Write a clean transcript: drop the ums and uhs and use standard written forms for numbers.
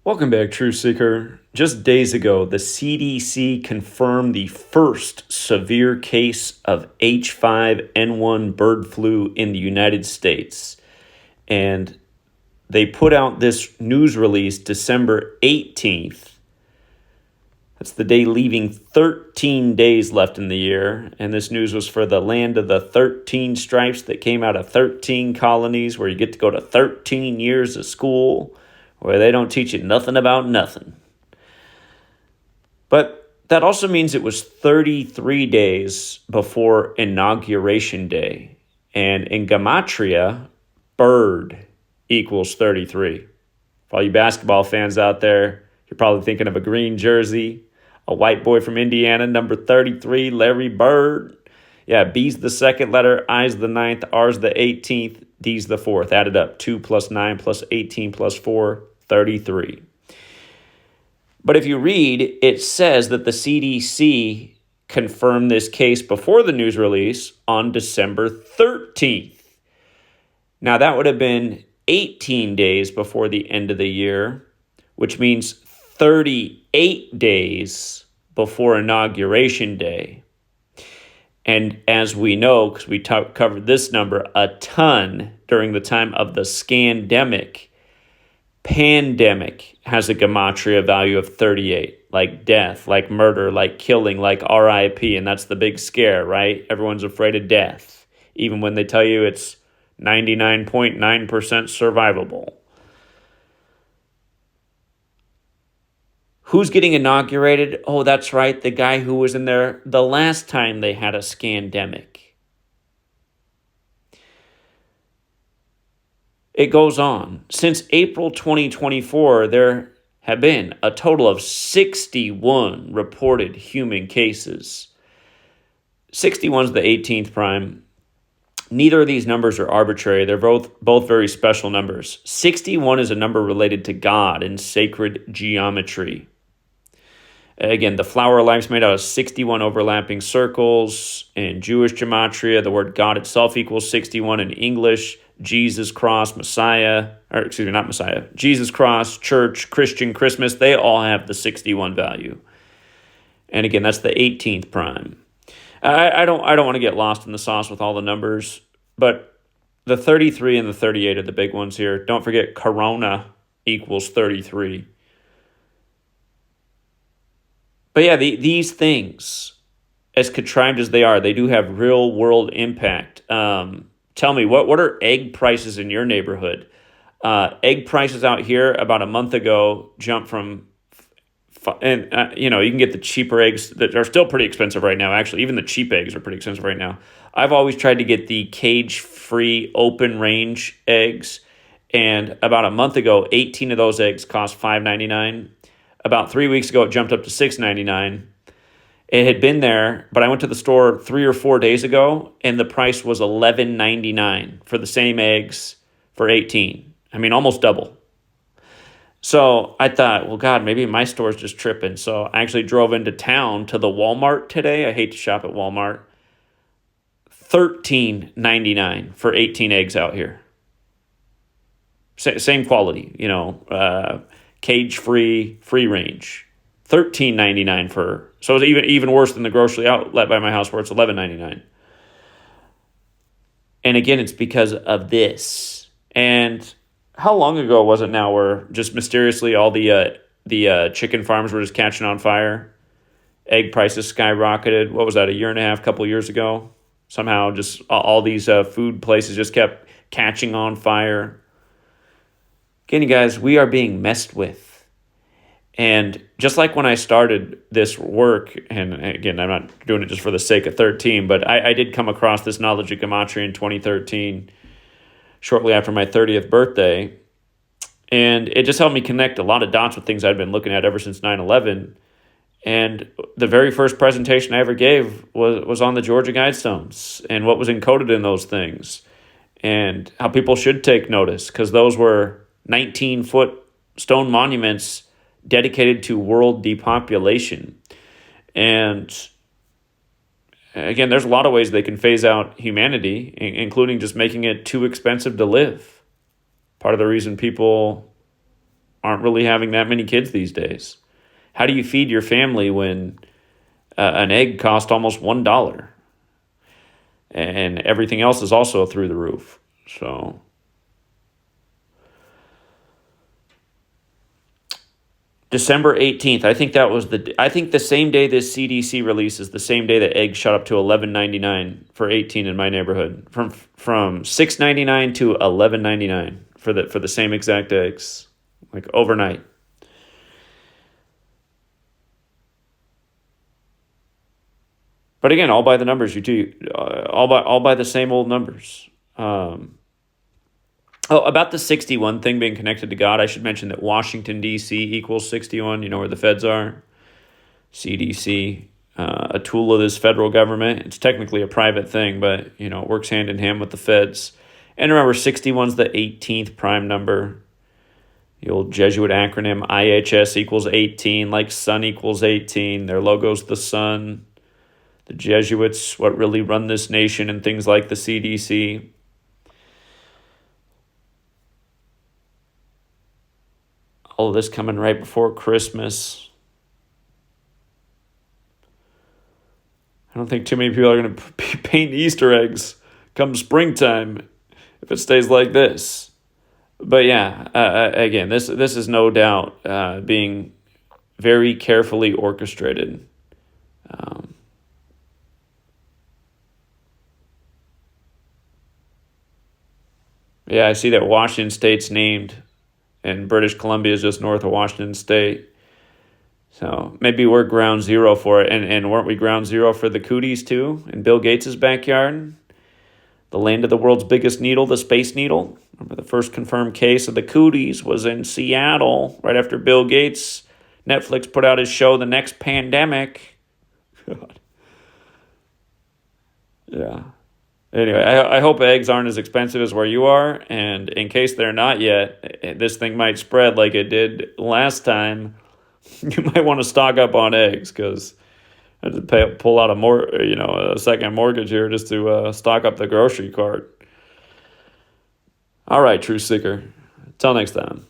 Welcome back, Truth Seeker. Just days ago, the CDC confirmed the first severe case of H5N1 bird flu in the United States. And they put out this news release December 18th. That's the day leaving 13 days left in the year. And this news was for the land of the 13 stripes that came out of 13 colonies, where you get to go to 13 years of school, where they don't teach you nothing about nothing. But that also means it was 33 days before Inauguration Day. And in Gematria, bird equals 33. For all you basketball fans out there, you're probably thinking of a green jersey, a white boy from Indiana, number 33, Larry Bird. Yeah, B's the second letter, I's the ninth, R's the 18th, D's the fourth. Added up, 2 plus 9 plus 18 plus 4, 33. But if you read, it says that the CDC confirmed this case before the news release on December 13th. Now, that would have been 18 days before the end of the year, which means 38 days before Inauguration Day. And as we know, because we covered this number a ton during the time of the scandemic, pandemic has a gematria value of 38, like death, like murder, like killing, like RIP, and that's the big scare, right? Everyone's afraid of death, even when they tell you it's 99.9% survivable. Who's getting inaugurated? Oh, that's right, the guy who was in there the last time they had a scandemic. It goes on. Since April 2024, there have been a total of 61 reported human cases. 61 is the 18th prime. Neither of these numbers are arbitrary. They're both very special numbers. 61 is a number related to God in sacred geometry. Again, the flower of life's made out of 61 overlapping circles. In Jewish gematria, the word God itself equals 61. In English, Jesus, cross, Messiah, or excuse me, not Messiah, Jesus, cross, church, Christian, Christmas, they all have the 61 value. And again, that's the 18th prime. I don't want to get lost in the sauce with all the numbers, but the 33 and the 38 are the big ones here. Don't forget, corona equals 33. But yeah, these things, as contrived as they are, they do have real world impact. Tell me, what are egg prices in your neighborhood? Egg prices out here about a month ago jumped from, you can get the cheaper eggs that are still pretty expensive right now. Actually, even the cheap eggs are pretty expensive right now. I've always tried to get the cage-free open range eggs, and about a month ago, 18 of those eggs cost $5.99. About 3 weeks ago, it jumped up to $6.99. It had been there, but I went to the store 3 or 4 days ago, and the price was $11.99 for the same eggs for 18. I mean, almost double. So I thought, well, God, maybe my store's just tripping. So I actually drove into town to the Walmart today. I hate to shop at Walmart. $13.99 for 18 eggs out here. Same quality, cage-free, free range. $13.99 for, so it's even worse than the grocery outlet by my house where it's $11.99. And again, it's because of this. And how long ago was it now where just mysteriously all the chicken farms were just catching on fire? Egg prices skyrocketed. What was that, a year and a half, couple years ago? Somehow just all these food places just kept catching on fire. Again, you guys, we are being messed with. And just like when I started this work, and again, I'm not doing it just for the sake of 13, but I did come across this knowledge of gematria in 2013, shortly after my 30th birthday. And it just helped me connect a lot of dots with things I'd been looking at ever since 9/11. And the very first presentation I ever gave was on the Georgia Guidestones and what was encoded in those things and how people should take notice, because those were 19-foot stone monuments dedicated to world depopulation. And again, there's a lot of ways they can phase out humanity, including just making it too expensive to live. Part of the reason people aren't really having that many kids these days. How do you feed your family when an egg costs almost $1 and everything else is also through the roof? So December 18th, I think the same day this CDC release is the same day that eggs shot up to $11.99 for 18 in my neighborhood. From $6.99 to $11.99 for the same exact eggs, like overnight. But again, all by the numbers all by the same old numbers. About the 61 thing being connected to God, I should mention that Washington, D.C. equals 61. You know where the feds are? CDC, a tool of this federal government. It's technically a private thing, but, it works hand in hand with the feds. And remember, 61's the 18th prime number. The old Jesuit acronym, IHS equals 18, like sun equals 18. Their logo's the sun. The Jesuits, what really run this nation, and things like the CDC. All of this coming right before Christmas. I don't think too many people are going to paint Easter eggs come springtime if it stays like this. But yeah, again, this is no doubt being very carefully orchestrated. Yeah, I see that Washington State's named, and British Columbia is just north of Washington State. So maybe we're ground zero for it. And weren't we ground zero for the cooties too in Bill Gates' backyard? The land of the world's biggest needle, the Space Needle. Remember the first confirmed case of the cooties was in Seattle right after Bill Gates. Netflix put out his show, The Next Pandemic. God. Yeah. Anyway, I hope eggs aren't as expensive as where you are. And in case they're not yet, this thing might spread like it did last time. You might want to stock up on eggs because I had to pull out a second mortgage here just to stock up the grocery cart. All right, True Seeker. Till next time.